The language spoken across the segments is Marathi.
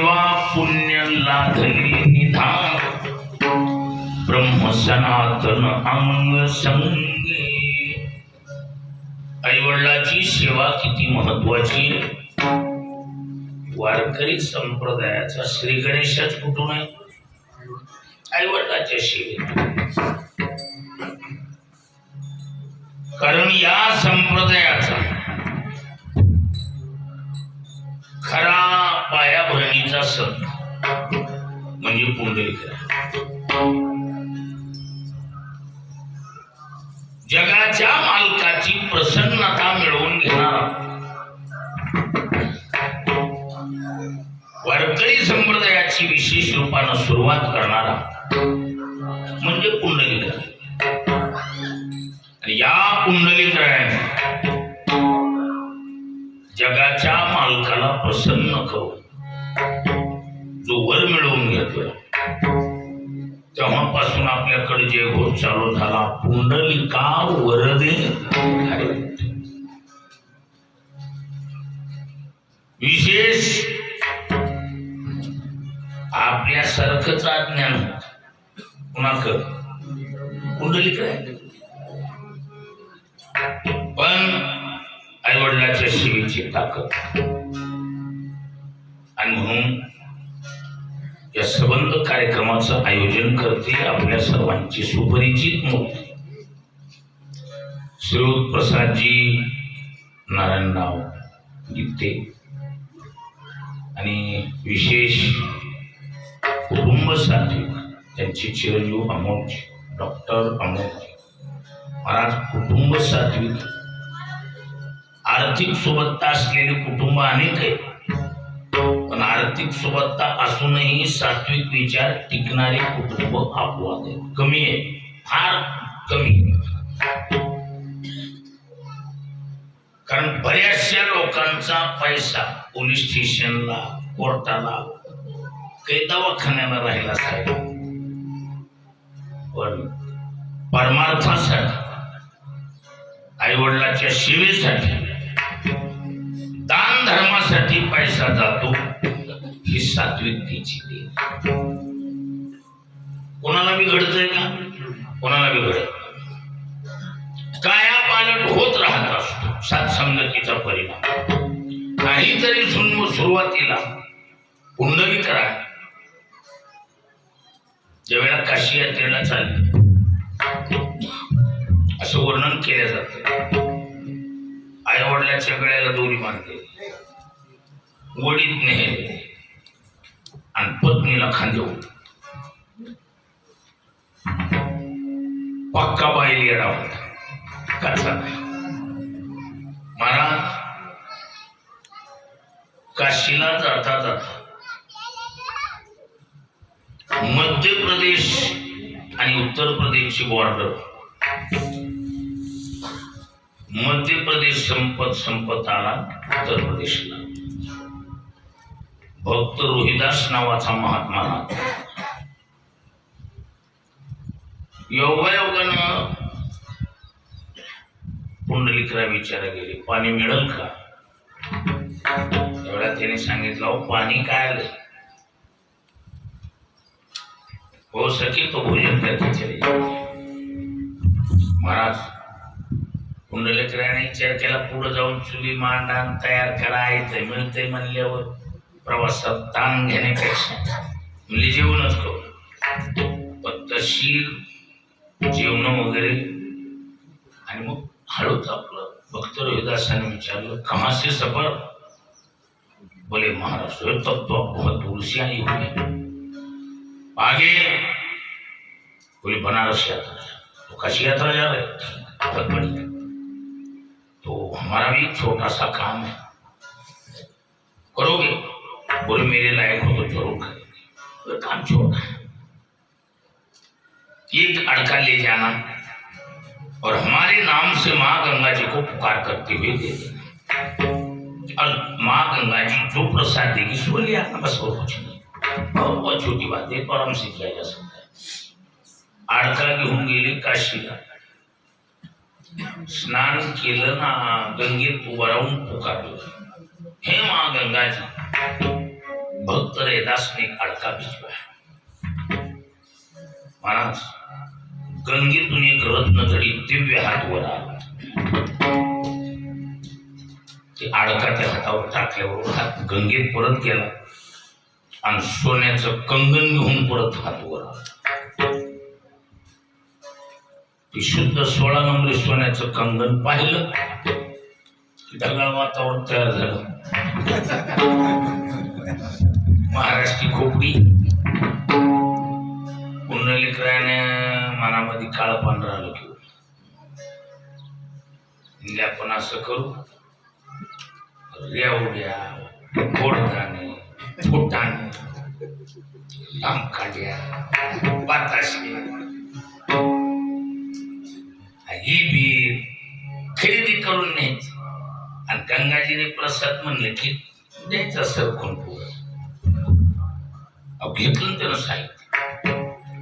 सेवा पुण्य लाधली निधान ब्रह्म सनातन अंग संगे. आईवडिलाची सेवा किती महत्वाची. वारकरी संप्रदायाचा श्री गणेशच कुठून आहे? आईवडिलाच्या सेवेत. कारण या संप्रदायाचा खरा पायाभरणीचा संत म्हणजे पुंडलिकराय. जगाच्या मालकाची प्रसन्नता मिळवून घेणारा वारकरी संप्रदायाची विशेष रूपानं सुरुवात करणारा म्हणजे पुंडलिकराय. या पुंडलिकरायाने जगाच्या मालकाला प्रसन्न करून जो वर मिळवून घेतोय तेव्हापासून आपल्याकडे जे घोष चालू झाला, पुंडलिका वरदे. विशेष आपल्यासारखंच ज्ञान कुणाक पुंडलिकराय. पण आईवडिलाच्या सेवेची ताकद आणि म्हणून या संबंध कार्यक्रमाचं आयोजन करते आपल्या सर्वांची सुपरिचित मूर्ती श्री प्रसादजी नारायणराव गीते आणि विशेष कुटुंब सात्विक त्यांचे चिरंजीव अमोलजी डॉक्टर अमोलजी महाराज. कुटुंब सात्विक आर्थिक सुबत्ता असलेले कुटुंब अनेक आहे, पण आर्थिक सुबत्ता असूनही सात्विक विचार टिकणारे कुटुंब अपवाद आहे, कमी आहे, फार कमी. कारण बऱ्याचशा लोकांचा पैसा पोलीस स्टेशनला, कोर्टाला, काही दवाखान्याला राहिला साहेब, पण परमार्थासाठी आईवडिलाच्या सेवेसाठी दान धर्मासाठी पैसा जातो ही सात्विकतेची देण. कोणाला बिघडतंय का? कोणाला बिघडत काया पालट होत राहत असतो सत्संगतीचा परिणाम. काहीतरी सुरुवातीला पुंडलिकराय ज्यावेळेला काशी यात्रेला चालली असं वर्णन केलं जातं. आई वडिलाच्या गळ्याला दोरी बांधते, वडीत नेहले आणि पत्नीला खांदेव पक्का बाईल येडा होता कसा. महाराज काशीला जाता जाता मध्य प्रदेश आणि उत्तर प्रदेशची बॉर्डर, मध्य प्रदेश संपत आला उत्तर प्रदेशला. भक्त रोहिदास नावाचा महात्मा योगायोगानं पुंडलिकराय विचारा गेले, पाणी मिळेल का? एवढा त्याने सांगितलं, पाणी काय आलं हो सके तो भोजन करके चले. महाराज पुंडलिकरायाने विचार केला, पुढे जाऊन चुली मांडण तयार करायचं मिळतंय म्हणल्यावर प्रवासात ताण घेण्यापेक्षा म्हणजे जेवणच करू. पद्धतशीर जेवण वगैरे आणि मग हळूच आपलं भक्त रोहिदासाने विचारलं, कहाँ से सफर? बोले महाराज तब तो बहुत दूर से आई हुई है. आगे बोले बनारस यात्रा, तो काशी यात्रा जा रहे, बहुत बढ़िया. तो हमारा भी छोटा सा काम है, करोगे? बोले मेरे लायक हो तो जरूर करेंगे. काम छोटा है, एक अड़का ले जाना और हमारे नाम से माँ गंगा जी को पुकार करते हुए दे देना, और माँ गंगा जी जो प्रसाद देगी सो ले आना, बस और कुछ नहीं. बहुत छोटी बात है, आराम से किया जा सकता है. अड़का घेऊन गेले काशीला, स्नान केलं ना, गंगेत उभं राहून पुकारलं, हे माँ गंगाजी भक्त रैदास ने अडका भिजवाया. महाराज गंगेतून एक रत्नजडी दिव्य हात वर आला. ते अडका त्या हातावर टाकल्यावर हात गंगेत परत गेला आणि सोन्याचं कंगन घेऊन परत हात वर आला. ते शुद्ध 16 नंबरी सोन्याचं कंगन पाहिलं की ढगाळ वातावरण तयार झालं. महाराष्ट्री खोपडी पुंडलिकराने मनामध्ये काळ पांढरा आलं की म्हणजे आपण असं करू, रेवड्या, गोडदाणे, फुटाणे, लांबकाड्या, बाताशे ही बी खरेदी करून न्यायची आणि गंगाजीने प्रसाद म्हणले की द्यायचा सरकून पुढं. घेतलं त्यानं साहित्य,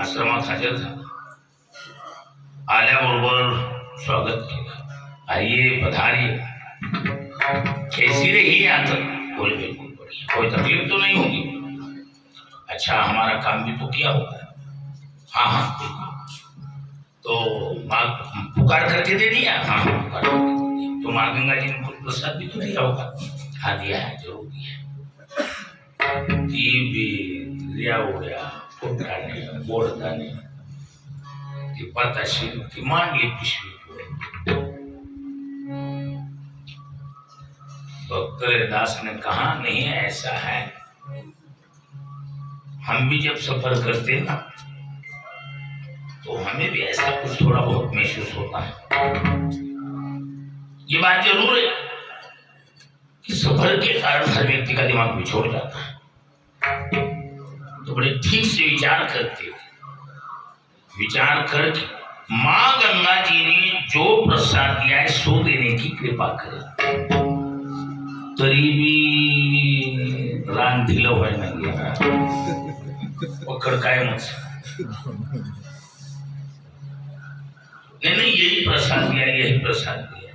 आश्रमात हजर झाला. आल्याबरोबर स्वागत केलं. आइए पधारिए, कैसी रही यात्रा? बोले बिल्कुल बढ़िया, कोई तकलीफ तो नहीं होगी? अच्छा हमारा काम भी तो किया होगा? हाँ हाँ बिल्कुल. तो माँ पुकार करके दे दिया? हाँ हाँ पुकार करके दे दिया. तो माँ गंगा जी ने कुछ प्रसाद भी तो दिया होगा? हाँ दिया है, जरूर दिया. रेवड्या, फुटाणे, गोडदाणे, ती बाताशी ती मांडली पिशवी. भक्त रैदास ने कहा नहीं ऐसा है, हम भी जब सफर करते ना तो हमें भी ऐसा कुछ थोड़ा बहुत महसूस होता है. ये बात जरूर है कि सफर के कारण हर व्यक्ति का दिमाग बिछोड़ जाता है. तो बड़े ठीक से विचार करते, विचार करके माँ गंगा जी ने जो प्रसाद दिया है सो देने की कृपा करे. तरी भी रान ढिलं व्हायला गेला, पकड काय मग नहीं यही प्रसाद दिया, यही प्रसाद दिया.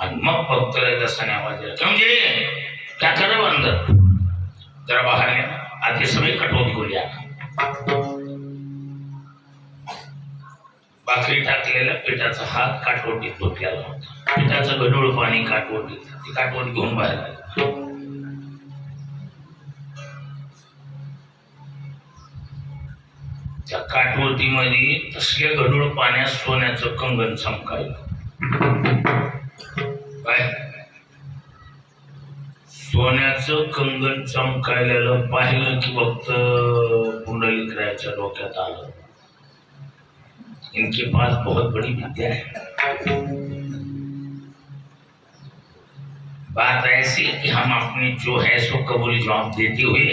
और मग भक्त रैदासाने आवाज दिला, क्यों जी क्या कर रहे हो अंदर? जरा बाहर लेना. आते समय कटोरी को लिया. भाकरी टाकलेला पिठाचा हात काटवटीत धुतलेला होता. पिठाचं गढूळ पाणी काटवटीत, ती काटवट घेऊन बाहेर आली. त्या काटवटीमध्ये तसल्या गढूळ पाण्यात सोन्याचं कंगन चमकायलं. काय सोन्याचं कंगन चमकायलेलं पाहिलं की फक्त पुंडलिकरायाच्या डोक्यात आलं, इनके पास बहुत बड़ी विद्या है. बात ऐसी कि हम अपने जो है सो कबूल जवाब देते हुए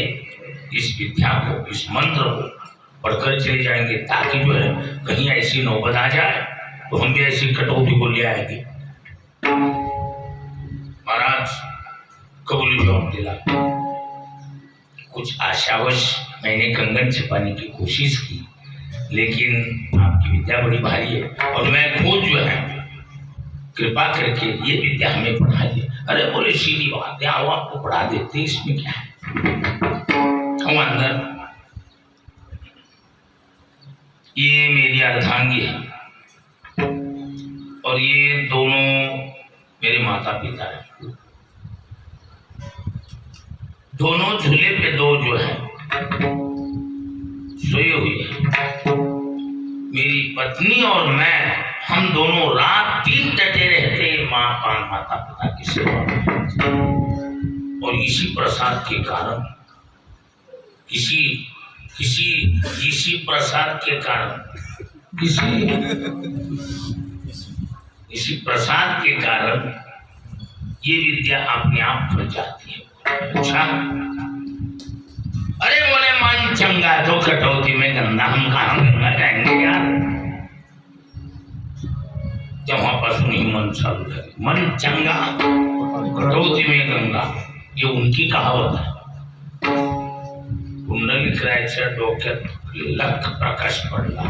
इस विद्या को, इस मंत्र को पढ़कर चले जाएंगे, ताकि जो है कहीं ऐसी नौबत आ जाए तो हम भी ऐसी कटौती को ले आएंगे. महाराज कबूल जवाब दिला. कुछ आशावश मैंने कंगन छिपाने की कोशिश की, लेकिन आपकी विद्या बड़ी भारी है और मैं खुद जो है कृपा करके ये विद्या हमें पढ़ाइए. अरे बोले सीधी बात है, आओ आपको पढ़ा देते, इसमें क्या है. हम अंदर, ये मेरी अर्धांगी है और ये दोनों मेरे माता पिता है. दोनों झूले पे दो जो है सोए हुए हैं. मेरी पत्नी और मैं, हम दोनों रात दिन डटे रहते माता पिता की सेवा में. और इसी प्रसाद के कारण, इसी प्रसाद के कारण, इसी प्रसाद के कारण ये विद्या अपने आप खुल जाती है. अच्छा अरे बोले मन चंगा तो कटौती में गंगा, हम कहाँ गंगा जाएंगे यार. तेव्हापासून ही मन चालू झाले. मन चंगा कटौती में गंगा, ये उनकी कहावत आहे. पुंडलिकरायाच्या डोक्यात लख प्रकाश पडला.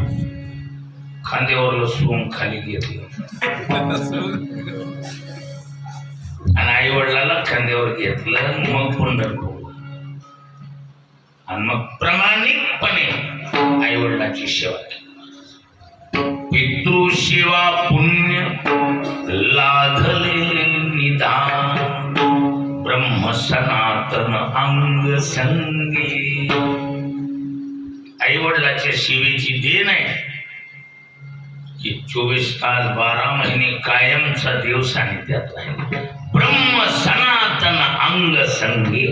खांद्यावर सोंग खाली घेतलं आणि आई वडिलाला खांद्यावर घेतलं आणि मग पंढरपूर आणि मग प्रामाणिकपणे आई वडिलांची सेवा केली. पितृसेवा पुण्य लाधले निदान ब्रह्म सनातन अंग संगी. आई वडिलांच्या सेवेची देण आहे की 24 तास 12 महिने कायमचा देव सानिध्यात आहे. ब्रह्म सनातन अंग संगी